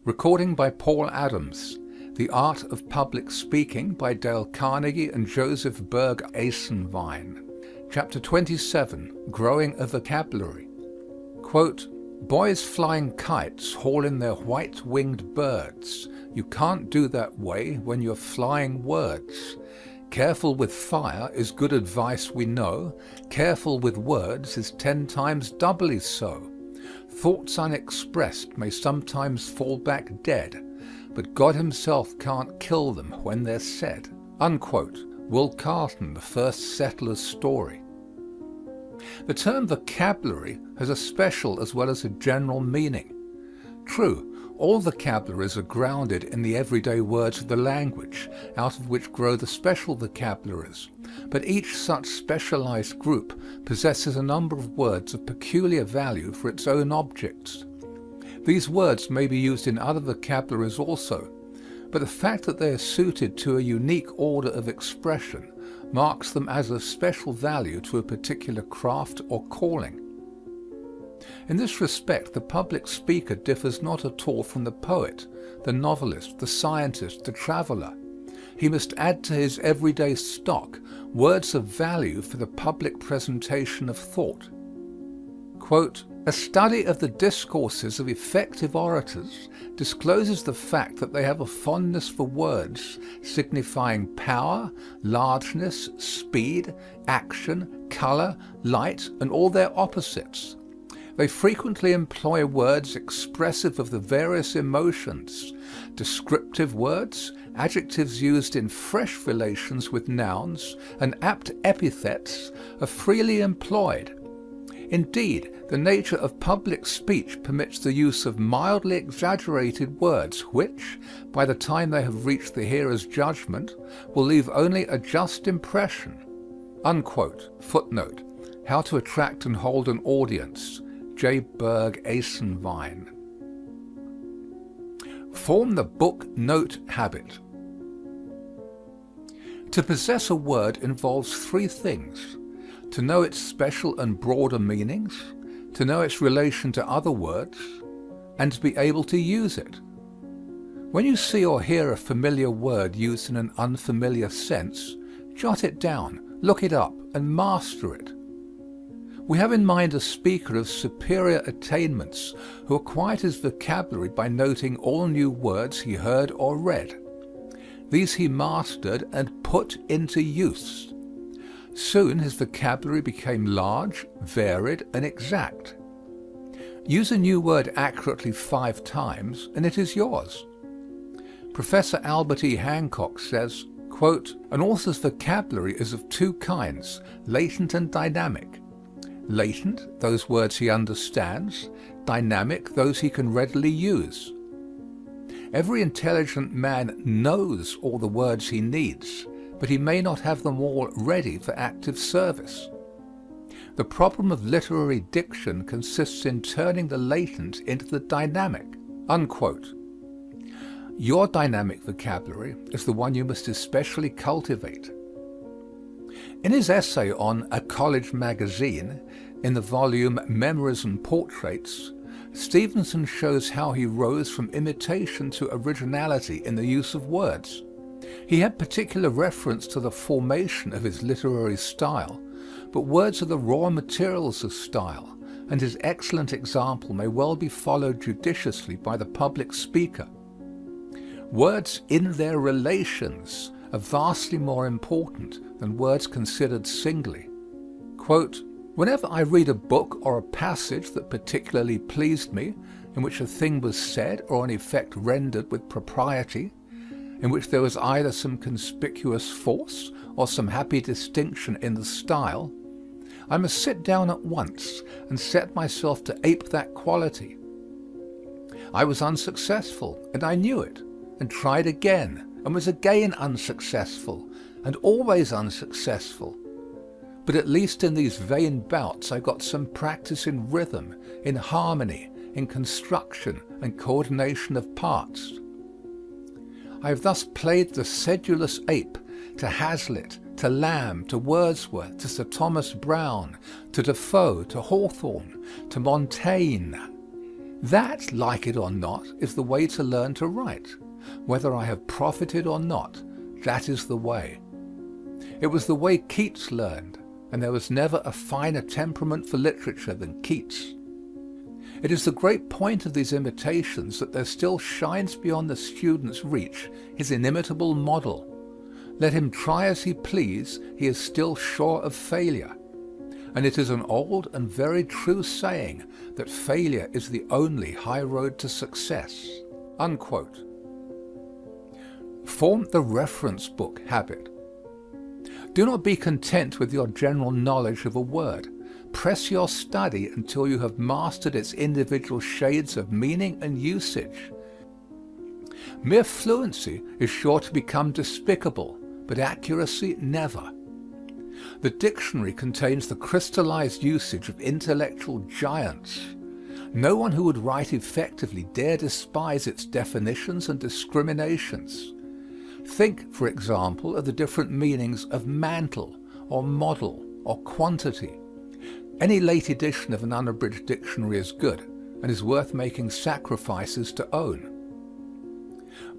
Recording by Paul Adams. The Art of Public Speaking by Dale Carnegie and Joseph Berg Esenwein. Chapter 27. Growing a Vocabulary. Quote, "Boys flying kites haul in their white-winged birds. You can't do that way when you're flying words. Careful with fire is good advice we know. Careful with words is 10 times doubly so. Thoughts unexpressed may sometimes fall back dead, but God himself can't kill them when they're said." Unquote. Will Carleton, The First Settler's Story. The term vocabulary has a special as well as a general meaning. True, all vocabularies are grounded in the everyday words of the language, out of which grow the special vocabularies, but each such specialized group possesses a number of words of peculiar value for its own objects. These words may be used in other vocabularies also, but the fact that they are suited to a unique order of expression marks them as of special value to a particular craft or calling. In this respect, the public speaker differs not at all from the poet, the novelist, the scientist, the traveler. He must add to his everyday stock words of value for the public presentation of thought. Quote, "A study of the discourses of effective orators discloses the fact that they have a fondness for words signifying power, largeness, speed, action, color, light, and all their opposites. They frequently employ words expressive of the various emotions. Descriptive words, adjectives used in fresh relations with nouns, and apt epithets are freely employed. Indeed, the nature of public speech permits the use of mildly exaggerated words which, by the time they have reached the hearer's judgment, will leave only a just impression." Unquote. Footnote. How to Attract and Hold an Audience. J. Berg Esenwein. Form the book note habit. To possess a word involves 3 things: to know its special and broader meanings, to know its relation to other words, and to be able to use it. When you see or hear a familiar word used in an unfamiliar sense, jot it down, look it up, and master it. We have in mind a speaker of superior attainments who acquired his vocabulary by noting all new words he heard or read. These he mastered and put into use. Soon his vocabulary became large, varied, and exact. Use a new word accurately 5 times, and it is yours. Professor Albert E. Hancock says, quote, "An author's vocabulary is of 2 kinds, latent and dynamic. Latent, those words he understands; dynamic, those he can readily use. Every intelligent man knows all the words he needs, but he may not have them all ready for active service. The problem of literary diction consists in turning the latent into the dynamic." Unquote. Your dynamic vocabulary is the one you must especially cultivate. In his essay on A College Magazine, in the volume Memories and Portraits, Stevenson shows how he rose from imitation to originality in the use of words. He had particular reference to the formation of his literary style, but words are the raw materials of style, and his excellent example may well be followed judiciously by the public speaker. Words in their relations are vastly more important than words considered singly. Quote, "Whenever I read a book or a passage that particularly pleased me, in which a thing was said or an effect rendered with propriety, in which there was either some conspicuous force or some happy distinction in the style, I must sit down at once and set myself to ape that quality. I was unsuccessful, and I knew it, and tried again, and was again unsuccessful, and always unsuccessful. But at least in these vain bouts I got some practice in rhythm, in harmony, in construction and coordination of parts. I have thus played the sedulous ape to Hazlitt, to Lamb, to Wordsworth, to Sir Thomas Browne, to Defoe, to Hawthorne, to Montaigne, That, like it or not, is the way to learn to write. Whether I have profited or not, that is the way. It was the way Keats learned, and there was never a finer temperament for literature than Keats. It is the great point of these imitations that there still shines beyond the student's reach his inimitable model. Let him try as he please, he is still sure of failure. And it is an old and very true saying that failure is the only high road to success. Unquote. Form the reference book habit. Do not be content with your general knowledge of a word. Press your study until you have mastered its individual shades of meaning and usage. Mere fluency is sure to become despicable, but accuracy never. The dictionary contains the crystallized usage of intellectual giants. No one who would write effectively dare despise its definitions and discriminations. Think, for example, of the different meanings of mantle, or model, or quantity. Any late edition of an unabridged dictionary is good, and is worth making sacrifices to own.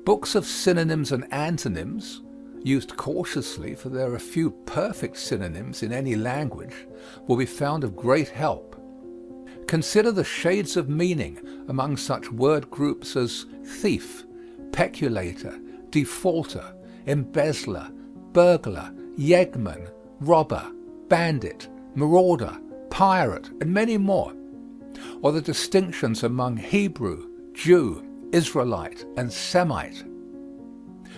Books of synonyms and antonyms, used cautiously, for there are few perfect synonyms in any language, will be found of great help. Consider the shades of meaning among such word groups as thief, peculator, defaulter, embezzler, burglar, yeggman, robber, bandit, marauder, pirate, and many more, or the distinctions among Hebrew, Jew, Israelite, and Semite.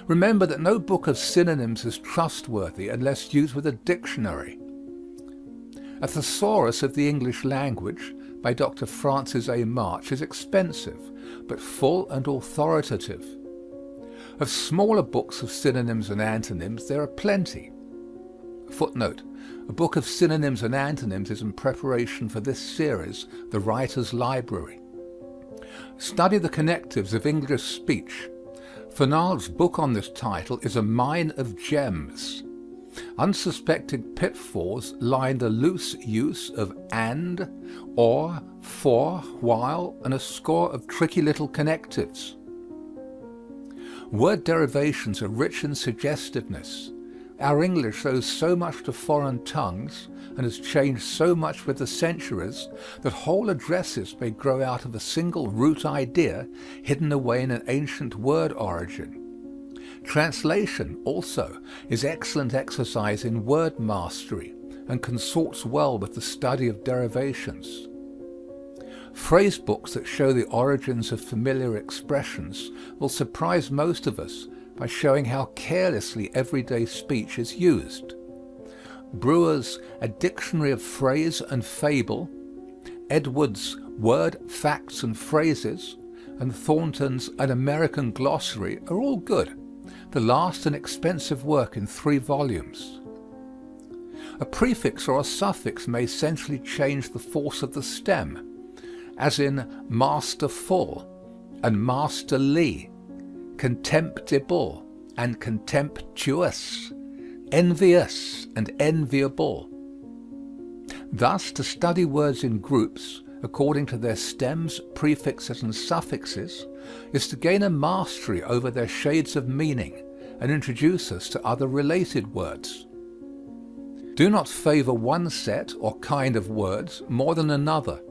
Remember that no book of synonyms is trustworthy unless used with a dictionary. A thesaurus of the English language by Dr. Francis A. March is expensive, but full and authoritative. Of smaller books of synonyms and antonyms there are plenty. Footnote: a book of synonyms and antonyms is in preparation for this series, The Writer's Library. Study the connectives of English speech. Fernald's book on this title is a mine of gems. Unsuspected pitfalls lie in the loose use of and, or, for, while, and a score of tricky little connectives. Word derivations are rich in suggestiveness. Our English owes so much to foreign tongues and has changed so much with the centuries that whole addresses may grow out of a single root idea hidden away in an ancient word origin. Translation, also, is excellent exercise in word mastery and consorts well with the study of derivations. Phrase books that show the origins of familiar expressions will surprise most of us by showing how carelessly everyday speech is used. Brewer's A Dictionary of Phrase and Fable, Edwards' Word, Facts and Phrases, and Thornton's An American Glossary are all good, the last an expensive work in 3 volumes. A prefix or a suffix may essentially change the force of the stem, as in masterful and masterly, contemptible and contemptuous, envious and enviable. Thus, to study words in groups according to their stems, prefixes and suffixes is to gain a mastery over their shades of meaning and introduce us to other related words. Do not favor one set or kind of words more than another.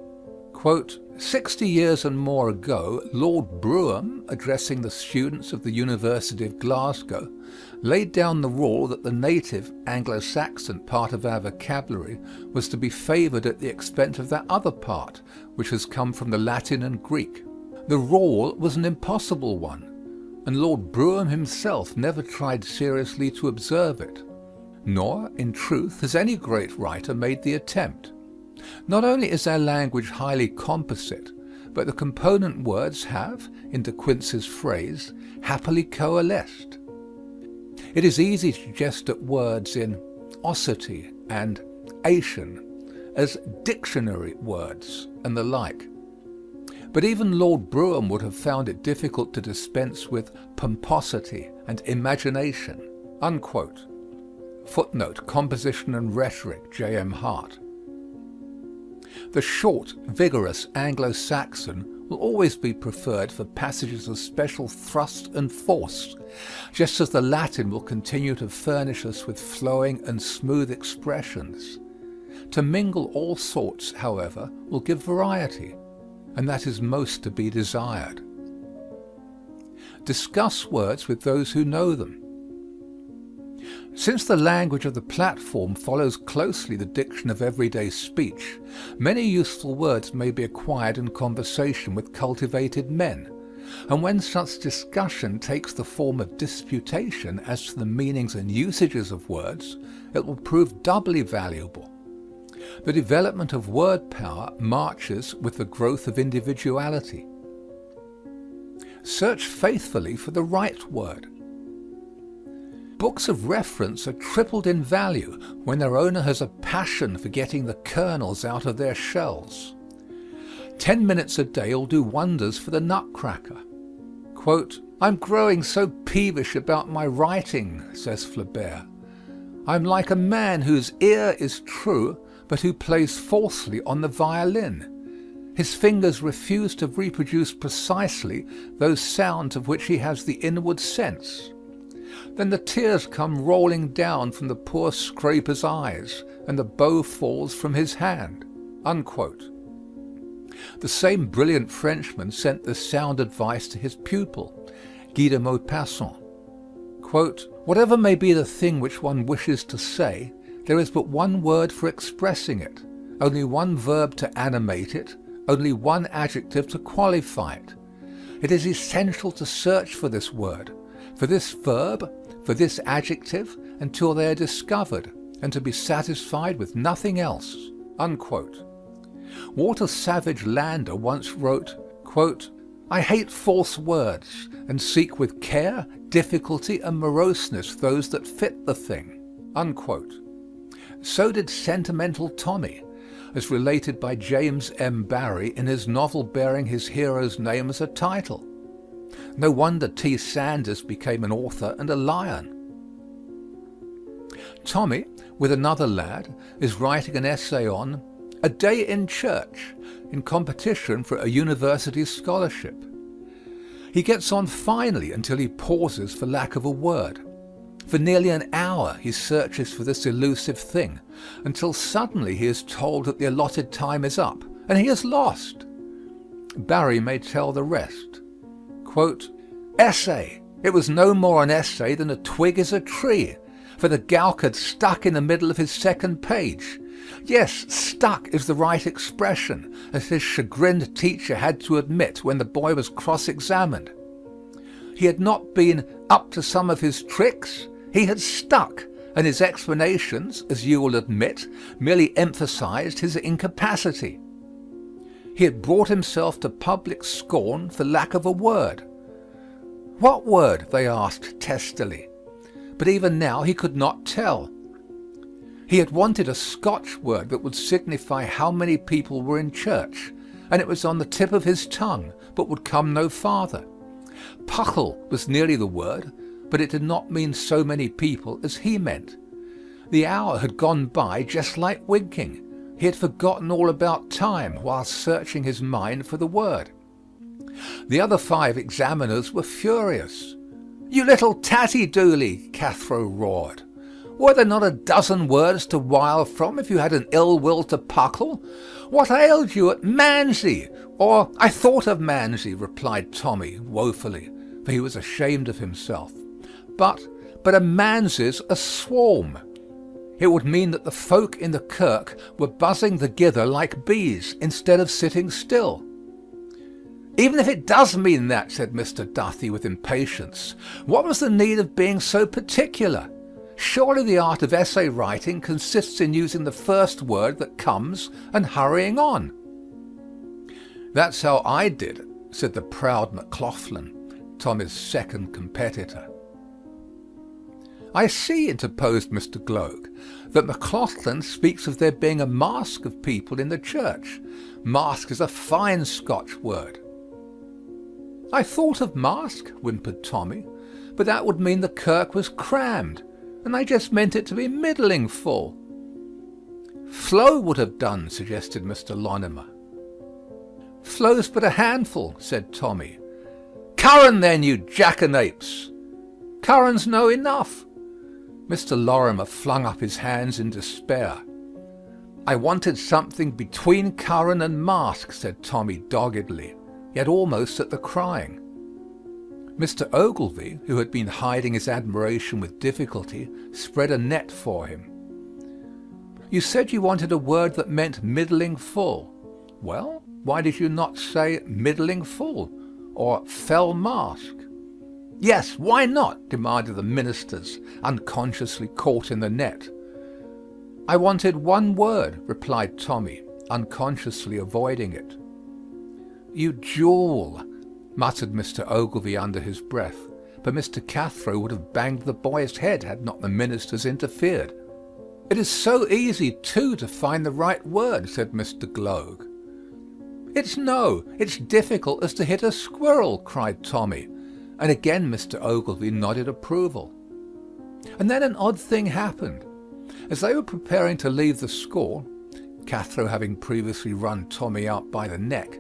Quote, 60 years and more ago, Lord Brougham, addressing the students of the University of Glasgow, laid down the rule that the native Anglo-Saxon part of our vocabulary was to be favoured at the expense of that other part, which has come from the Latin and Greek. The rule was an impossible one, and Lord Brougham himself never tried seriously to observe it. Nor, in truth, has any great writer made the attempt. Not only is our language highly composite, but the component words have, in De Quincey's phrase, happily coalesced. It is easy to jest at words in osity and ation as dictionary words and the like. But even Lord Brougham would have found it difficult to dispense with pomposity and imagination. Unquote. Footnote, Composition and Rhetoric, J.M. Hart. The short, vigorous Anglo-Saxon will always be preferred for passages of special thrust and force, just as the Latin will continue to furnish us with flowing and smooth expressions. To mingle all sorts, however, will give variety, and that is most to be desired. Discuss words with those who know them. Since the language of the platform follows closely the diction of everyday speech, many useful words may be acquired in conversation with cultivated men, and when such discussion takes the form of disputation as to the meanings and usages of words, it will prove doubly valuable. The development of word power marches with the growth of individuality. Search faithfully for the right word. Books of reference are tripled in value when their owner has a passion for getting the kernels out of their shells. 10 minutes a day will do wonders for the nutcracker. Quote, "I'm growing so peevish about my writing," says Flaubert. "I'm like a man whose ear is true, but who plays falsely on the violin. His fingers refuse to reproduce precisely those sounds of which he has the inward sense. Then the tears come rolling down from the poor scraper's eyes, and the bow falls from his hand." Unquote. The same brilliant Frenchman sent this sound advice to his pupil, Guy de Maupassant. Quote, "Whatever may be the thing which one wishes to say, there is but one word for expressing it, only one verb to animate it, only one adjective to qualify it. It is essential to search for this word, for this verb, for this adjective, until they are discovered, and to be satisfied with nothing else." Unquote. Walter Savage Landor once wrote, quote, "I hate false words, and seek with care, difficulty, and moroseness those that fit the thing." Unquote. So did Sentimental Tommy, as related by James M. Barrie in his novel bearing his hero's name as a title. No wonder T. Sanders became an author and a lion. Tommy, with another lad, is writing an essay on "A Day in Church" in competition for a university scholarship. He gets on finely until he pauses for lack of a word. For nearly an hour he searches for this elusive thing, until suddenly he is told that the allotted time is up, and he is lost. Barrie may tell the rest. Quote, "Essay! It was no more an essay than a twig is a tree, for the gowk had stuck in the middle of his second page. Yes, stuck is the right expression, as his chagrined teacher had to admit when the boy was cross-examined. He had not been up to some of his tricks, he had stuck, and his explanations, as you will admit, merely emphasized his incapacity. He had brought himself to public scorn for lack of a word." "What word?" they asked testily. But even now he could not tell. He had wanted a Scotch word that would signify how many people were in church, and it was on the tip of his tongue, but would come no farther. Puckle was nearly the word, but it did not mean so many people as he meant. The hour had gone by just like winking. He had forgotten all about time while searching his mind for the word. The other 5 examiners were furious. "You little tatty-dooley," Cathro roared. "Were there not a dozen words to wile from if you had an ill will to Puckle? What ailed you at Manzy?" Or, "I thought of Manzy," replied Tommy woefully, for he was ashamed of himself. But a Manzy's a swarm. It would mean that the folk in the kirk were buzzing thegither like bees, instead of sitting still. "Even if it does mean that," said Mr. Duthie with impatience, "what was the need of being so particular? Surely the art of essay writing consists in using the first word that comes and hurrying on." "That's how I did," said the proud McLaughlin, Tommy's second competitor. "I see," interposed Mr. Gloag, "that McLaughlin speaks of there being a mask of people in the church. Mask is a fine Scotch word." "I thought of mask," whimpered Tommy, "but that would mean the kirk was crammed, and I just meant it to be middling full." "Flow would have done," suggested Mr. Lonimer. Flows but a handful, said Tommy. Curran then, you jackanapes. Curran's no enough. Mr. Lorimer flung up his hands in despair. I wanted something between curran and mask, said Tommy doggedly, yet almost at the crying. Mr. Ogilvy, who had been hiding his admiration with difficulty, spread a net for him. You said you wanted a word that meant middling full. Well, why did you not say middling full, or fell mask? Yes, why not? Demanded the ministers, unconsciously caught in the net. I wanted one word, replied Tommy, unconsciously avoiding it. You jewel, muttered Mr. Ogilvy under his breath, but Mr. Cathro would have banged the boy's head had not the ministers interfered. It is so easy, too, to find the right word, said Mr. Gloag. It's difficult as to hit a squirrel, cried Tommy, and again Mr. Ogilvy nodded approval. And then an odd thing happened. As they were preparing to leave the school, Cathro having previously run Tommy out by the neck,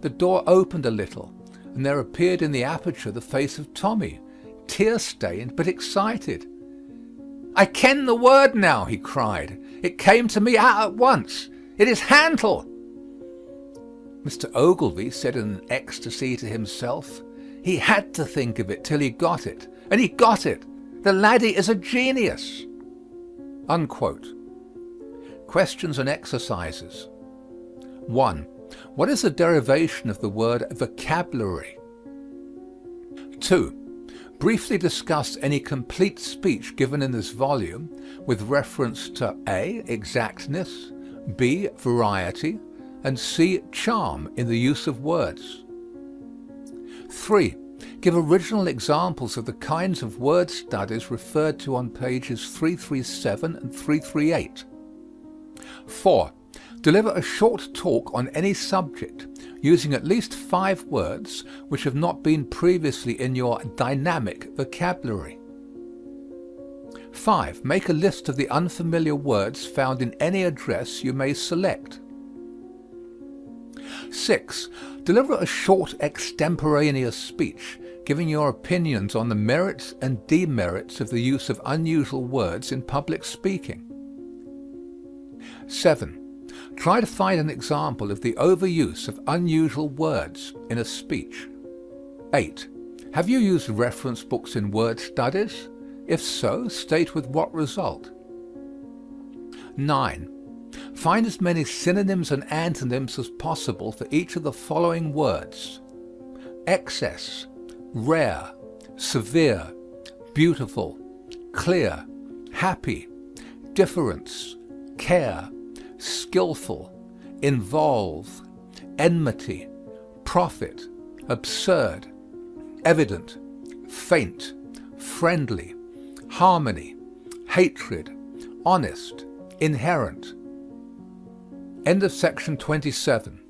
the door opened a little, and there appeared in the aperture the face of Tommy, tear-stained but excited. I ken the word now, he cried. It came to me out at once. It is hantle. Mr. Ogilvy said in an ecstasy to himself, he had to think of it till he got it, and he got it. The laddie is a genius. Unquote. Questions and exercises. 1. What is the derivation of the word vocabulary? 2. Briefly discuss any complete speech given in this volume with reference to A. Exactness, B. Variety, and C. Charm in the use of words. 3. Give original examples of the kinds of word studies referred to on pages 337 and 338. 4. Deliver a short talk on any subject, using at least 5 words which have not been previously in your dynamic vocabulary. 5. Make a list of the unfamiliar words found in any address you may select. 6. Deliver a short extemporaneous speech, giving your opinions on the merits and demerits of the use of unusual words in public speaking. 7. Try to find an example of the overuse of unusual words in a speech. 8. Have you used reference books in word studies? If so, state with what result. 9. Find as many synonyms and antonyms as possible for each of the following words: excess, rare, severe, beautiful, clear, happy, difference, care, skillful, involve, enmity, profit, absurd, evident, faint, friendly, harmony, hatred, honest, inherent. End of section 27.